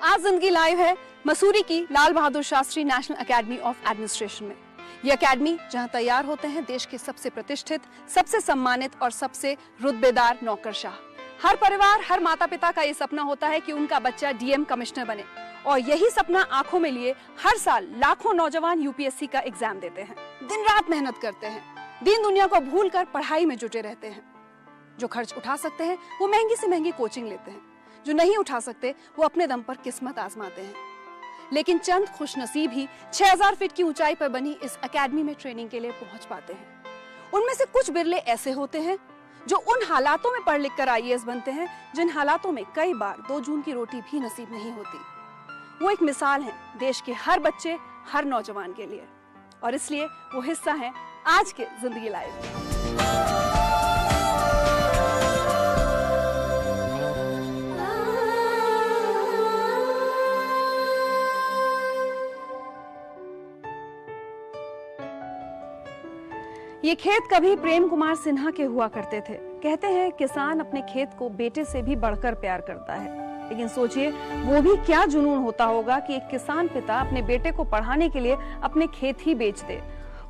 आज जिंदगी लाइव है मसूरी की Lal Bahadur Shastri National Academy of Administration में। यह एकेडमी जहां तैयार होते हैं देश के सबसे प्रतिष्ठित, सबसे सम्मानित और सबसे रुतबेदार नौकरशाह। हर परिवार, हर माता पिता का ये सपना होता है कि उनका बच्चा डीएम कमिश्नर बने, और यही सपना आंखों में लिए हर साल लाखों नौजवान यूपीएससी का एग्जाम देते हैं, दिन रात मेहनत करते हैं, दीन दुनिया को भूलकर पढ़ाई में जुटे रहते हैं। जो खर्च उठा सकते हैं वो महंगी से महंगी कोचिंग लेते हैं, जो नहीं उठा सकते वो अपने दम पर किस्मत आजमाते हैं। लेकिन चंद खुशनसीब ही 6000 फीट की ऊंचाई पर बनी इस एकेडमी में ट्रेनिंग के लिए पहुंच पाते हैं। उनमें से कुछ बिरले ऐसे होते हैं जो उन हालातों में पढ़ लिख कर आईएएस बनते हैं जिन हालातों में कई बार 2 जून की रोटी भी नसीब नहीं होती। वो एक मिसाल है देश के हर बच्चे, हर नौजवान के लिए, और इसलिए वो हिस्सा है आज के जिंदगी लाइव। ये खेत कभी प्रेम कुमार सिन्हा के हुआ करते थे। कहते हैं किसान अपने खेत को बेटे से भी बढ़कर प्यार करता है, लेकिन सोचिए वो भी क्या जुनून होता होगा कि एक किसान पिता अपने बेटे को पढ़ाने के लिए अपने खेत ही बेच दे,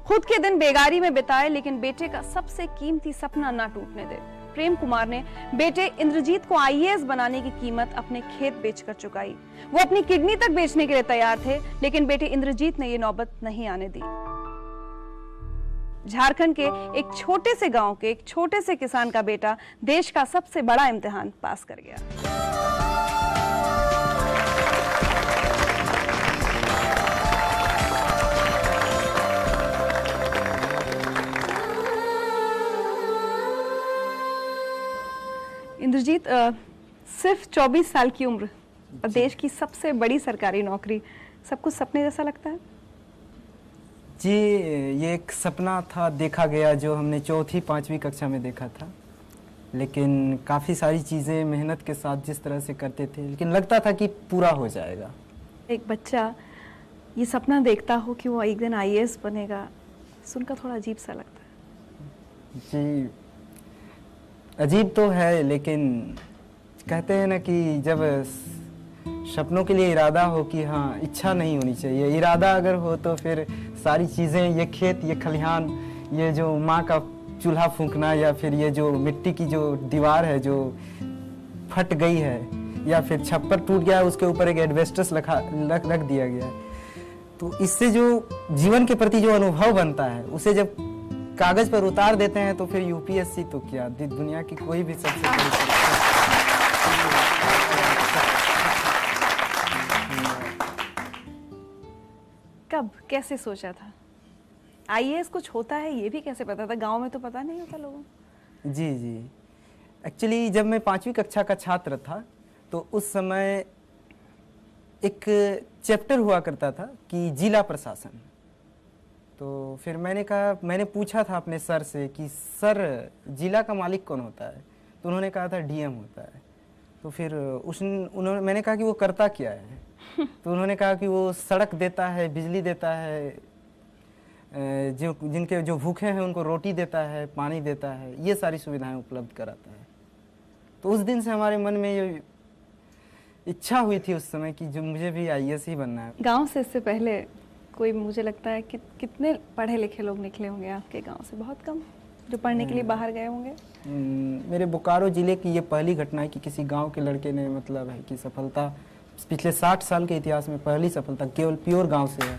खुद के दिन बेगारी में बिताए, लेकिन बेटे का सबसे कीमती सपना ना टूटने दे। प्रेम कुमार ने बेटे इंद्रजीत को आईएएस बनाने की कीमत अपने खेत बेचकर चुकाई। वो अपनी किडनी तक बेचने के लिए तैयार थे, लेकिन बेटे इंद्रजीत ने ये नौबत नहीं आने दी। झारखंड के एक छोटे से गांव के एक छोटे से किसान का बेटा देश का सबसे बड़ा इम्तिहान पास कर गया। इंद्रजीत, सिर्फ 24 साल की उम्र और देश की सबसे बड़ी सरकारी नौकरी, सब कुछ सपने जैसा लगता है? जी, ये एक सपना था, देखा गया, जो हमने 4वीं 5वीं कक्षा में देखा था। लेकिन काफ़ी सारी चीज़ें मेहनत के साथ जिस तरह से करते थे, लेकिन लगता था कि पूरा हो जाएगा। एक बच्चा ये सपना देखता हो कि वो एक दिन आईएएस बनेगा, सुनकर थोड़ा अजीब सा लगता है। जी, अजीब तो है, लेकिन कहते हैं ना कि जब सपनों के लिए इरादा हो कि हाँ, इच्छा नहीं होनी चाहिए, इरादा अगर हो तो फिर सारी चीज़ें, ये खेत, ये खलिहान, ये जो माँ का चूल्हा फूंकना, या फिर ये जो मिट्टी की जो दीवार है जो फट गई है, या फिर छप्पर टूट गया है, उसके ऊपर एक एडवेस्टस रख दिया गया है, तो इससे जो जीवन के प्रति जो अनुभव बनता है उसे जब कागज पर उतार देते हैं तो फिर यूपीएससी तो क्या, दुनिया की कोई भी सबसे बड़ी कब कैसे सोचा था आईएएस कुछ होता है, ये भी कैसे पता था? गांव में तो पता नहीं होता लोगों को। जी, एक्चुअली जब मैं 5वीं कक्षा का छात्र था तो उस समय एक चैप्टर हुआ करता था कि जिला प्रशासन। तो फिर मैंने पूछा था अपने सर से कि सर, जिला का मालिक कौन होता है? तो उन्होंने कहा था डीएम होता है। तो फिर मैंने कहा कि वो करता क्या है? तो उन्होंने कहा कि वो सड़क देता है, बिजली देता है, जिनके जो भूखे हैं उनको रोटी देता है, पानी देता है, ये सारी सुविधाएं उपलब्ध कराता है। तो उस दिन से हमारे मन में ये इच्छा हुई थी उस समय कि जो मुझे भी आईएएस ही बनना है। गांव से इससे पहले कोई, मुझे लगता है कि कितने पढ़े लिखे लोग निकले होंगे आपके गांव से? बहुत कम जो पढ़ने के लिए बाहर गए होंगे। मेरे बोकारो जिले की ये पहली घटना है कि किसी गांव के लड़के ने, मतलब है कि सफलता, पिछले 60 साल के इतिहास में पहली सफलता केवल प्योर गांव से है।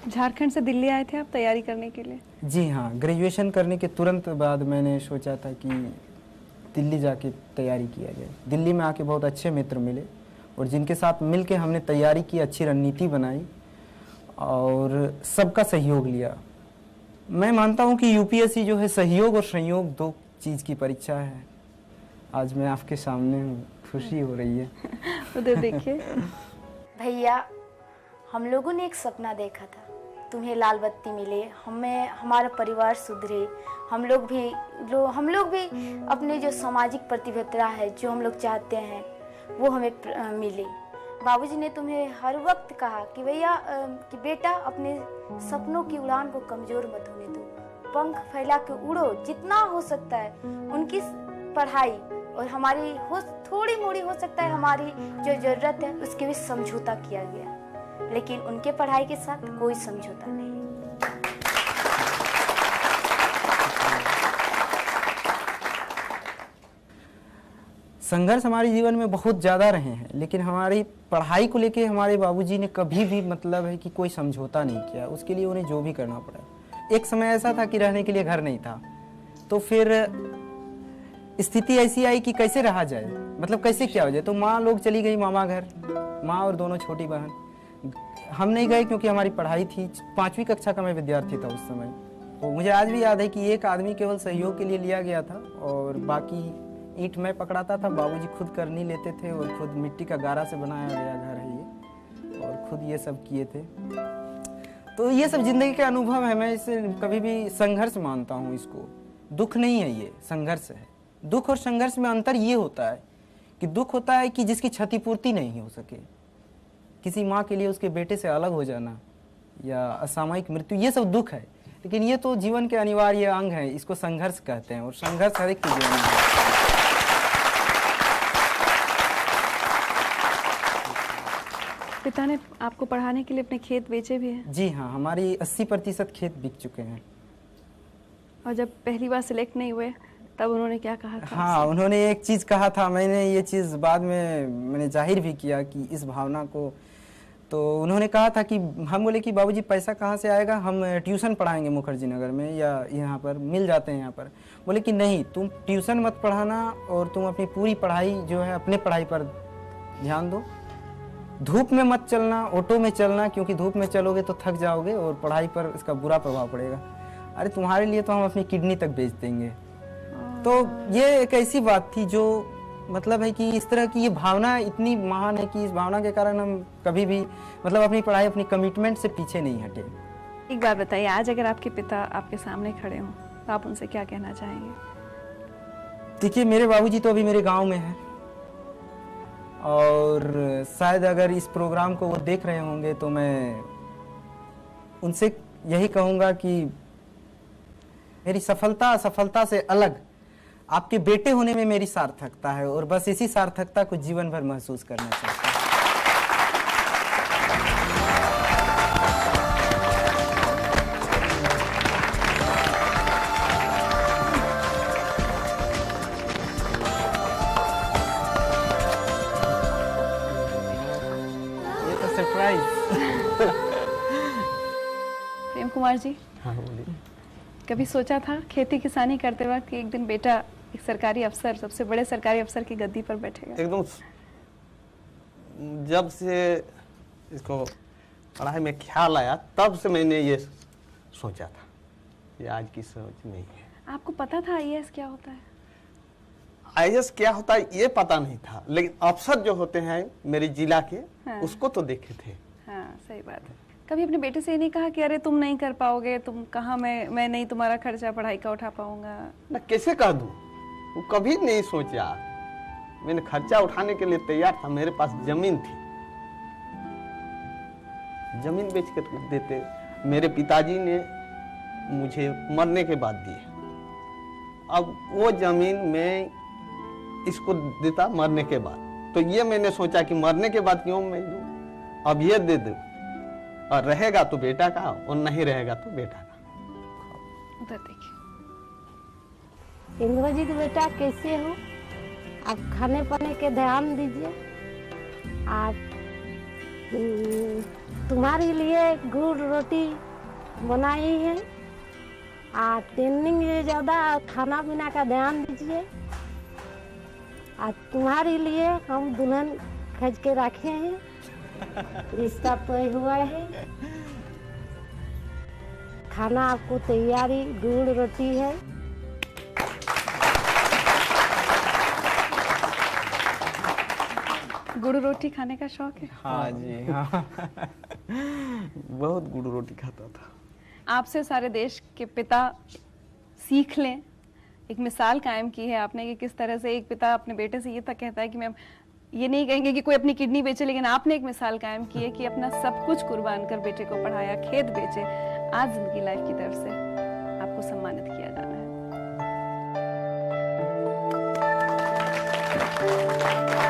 झारखंड से दिल्ली आए थे आप तैयारी करने के लिए? जी हाँ, ग्रेजुएशन करने के तुरंत बाद मैंने सोचा था कि दिल्ली जाके तैयारी किया जाए। दिल्ली में आके बहुत अच्छे मित्र मिले और जिनके साथ मिलके हमने तैयारी की, अच्छी रणनीति बनाई और सबका सहयोग लिया। मैं मानता हूँ कि यूपीएससी जो है सहयोग और संयोग 2 चीज़ की परीक्षा है। आज मैं आपके सामने हूँ, खुशी हो रही है। उधर देखिए। भैया, हम लोगों ने एक सपना देखा था, तुम्हें लाल बत्ती मिले, हमारा परिवार सुधरे, हम लोग भी अपने जो सामाजिक प्रतिबद्धता है, जो हम लोग चाहते हैं वो हमें मिले। बाबूजी ने तुम्हें हर वक्त कहा कि भैया, कि बेटा अपने सपनों की उड़ान को कमजोर मत होने दो, पंख फैला के उड़ो, जितना हो सकता है पढ़ाई और हमारी हो थोड़ी मोड़ी हो सकता है हमारी जो जरूरत है उसके भी समझौता किया गया, लेकिन उनके पढ़ाई के साथ कोई समझौता नहीं। संघर्ष हमारे जीवन में बहुत ज़्यादा रहे हैं, लेकिन हमारी पढ़ाई को लेके हमारे बाबूजी ने कभी भी मतलब है कि कोई समझौता नहीं किया। उसके लिए उन्हें जो भी करना पड़ा। एक समय ऐसा था कि रहने के लिए घर नहीं था, तो फिर स्थिति ऐसी आई कि कैसे रहा जाए, मतलब कैसे क्या हो जाए। तो माँ लोग चली गई मामा घर, माँ और दोनों छोटी बहन। हम नहीं गए क्योंकि हमारी पढ़ाई थी। 5वीं कक्षा का मैं विद्यार्थी था उस समय। तो मुझे आज भी याद है कि एक आदमी केवल सहयोग के लिए लिया गया था और बाकी ईंट मैं पकड़ाता था। बाबूजी खुद कर नहीं लेते थे और खुद मिट्टी का गारा से बनाया गया घर है ये, और खुद ये सब किए थे। तो ये सब जिंदगी के अनुभव है। मैं इसे कभी भी संघर्ष मानता हूँ इसको। दुख नहीं है, ये संघर्ष है। दुख और संघर्ष में अंतर ये होता है कि दुख होता है कि जिसकी क्षतिपूर्ति नहीं हो सके। किसी माँ के लिए उसके बेटे से अलग हो जाना या असामयिक मृत्यु, ये सब दुख है। लेकिन ये तो जीवन के अनिवार्य अंग है, इसको संघर्ष कहते हैं, और संघर्ष हर एक के जीवन में है। पिता ने आपको पढ़ाने के लिए अपने खेत बेचे भी हैं? जी हाँ, हमारी 80% खेत बिक चुके हैं। और जब पहली बार सिलेक्ट नहीं हुए तब उन्होंने क्या कहा था? हाँ, उन्होंने एक चीज़ कहा था। मैंने ये चीज़ बाद में मैंने जाहिर भी किया कि इस भावना को। तो उन्होंने कहा था कि हम बोले कि बाबूजी पैसा कहाँ से आएगा, हम ट्यूशन पढ़ाएंगे मुखर्जी नगर में या यहाँ पर मिल जाते हैं यहाँ पर। बोले कि नहीं, तुम ट्यूशन मत पढ़ाना और तुम अपनी पूरी पढ़ाई जो है अपने पढ़ाई पर ध्यान दो। धूप में मत चलना, ऑटो में चलना, क्योंकि धूप में चलोगे तो थक जाओगे और पढ़ाई पर इसका बुरा प्रभाव पड़ेगा। अरे तुम्हारे लिए तो हम अपनी किडनी तक बेच देंगे। तो ये एक ऐसी बात थी जो मतलब है कि इस तरह की ये भावना इतनी महान है कि इस भावना के कारण हम कभी भी मतलब अपनी पढ़ाई, अपनी कमिटमेंट से पीछे नहीं हटे। एक बात बताइए, आज अगर आपके पिता आपके सामने खड़े हों तो आप उनसे क्या कहना चाहेंगे? देखिए, मेरे बाबूजी तो अभी मेरे गांव में हैं और शायद अगर इस प्रोग्राम को वो देख रहे होंगे तो मैं उनसे यही कहूँगा कि मेरी सफलता से अलग आपके बेटे होने में मेरी सार्थकता है, और बस इसी सार्थकता को जीवन भर महसूस करना चाहता हूँ। ये तो सरप्राइज। प्रेम कुमार जी, हाँ बोलिए। कभी सोचा था खेती किसानी करते वक्त कि एक दिन बेटा एक सरकारी अफसर, सबसे बड़े सरकारी अफसर की गद्दी पर बैठेगा? एकदम जब से इसको पढ़ाई में ख्याल आया तब से मैंने ये सोचा था, ये आज की सोच नहीं है। आपको पता था आईएएस क्या होता है? आईएएस क्या होता है ये पता नहीं था, लेकिन अफसर जो होते हैं मेरे जिला के, हाँ। उसको तो देखे थे। हाँ, सही बात है। कभी अपने बेटे से ये नहीं कहा कि अरे तुम नहीं कर पाओगे, तुम कहाँ, मैं नहीं तुम्हारा खर्चा पढ़ाई का उठा पाऊंगा? मैं कैसे कह दूं, वो कभी नहीं सोचा। मैंने खर्चा उठाने के लिए तैयार था, मेरे पास जमीन थी, जमीन बेच कर देते। मेरे पिताजी ने मुझे मरने के बाद दिए। अब वो जमीन मैं इसको देता मरने के बाद, तो ये मैंने सोचा कि मरने के बाद क्यों मैं दूं, अब ये दे दूं, और रहेगा तो बेटा का और नहीं रहेगा तो बेटा का। उधर देखिए। इंद्रजीत बेटा, कैसे हो आप? खाने पाने के ध्यान दीजिए। आप तुम्हारे लिए गुड़ रोटी बनाई है। आप ट्रेनिंग में ज़्यादा खाना पीना का ध्यान दीजिए। आज तुम्हारे लिए हम दुल्हन खज के रखे हैं, रिश्ता तय हुआ है। खाना आपको तैयारी गुड़ रोटी है। गुड़ रोटी खाने का शौक है? हाँ जी, हाँ। बहुत गुड़ रोटी खाता था। आपसे सारे देश के पिता सीख लें। एक मिसाल कायम की है आपने कि किस तरह से एक पिता अपने बेटे से ये तक कहता है कि मैं ये नहीं कहेंगे कि कोई अपनी किडनी बेचे, लेकिन आपने एक मिसाल कायम की है कि अपना सब कुछ कुर्बान कर बेटे को पढ़ाया, खेत बेचे। आज जिंदगी लाइफ की तरफ से आपको सम्मानित किया जाना है। है।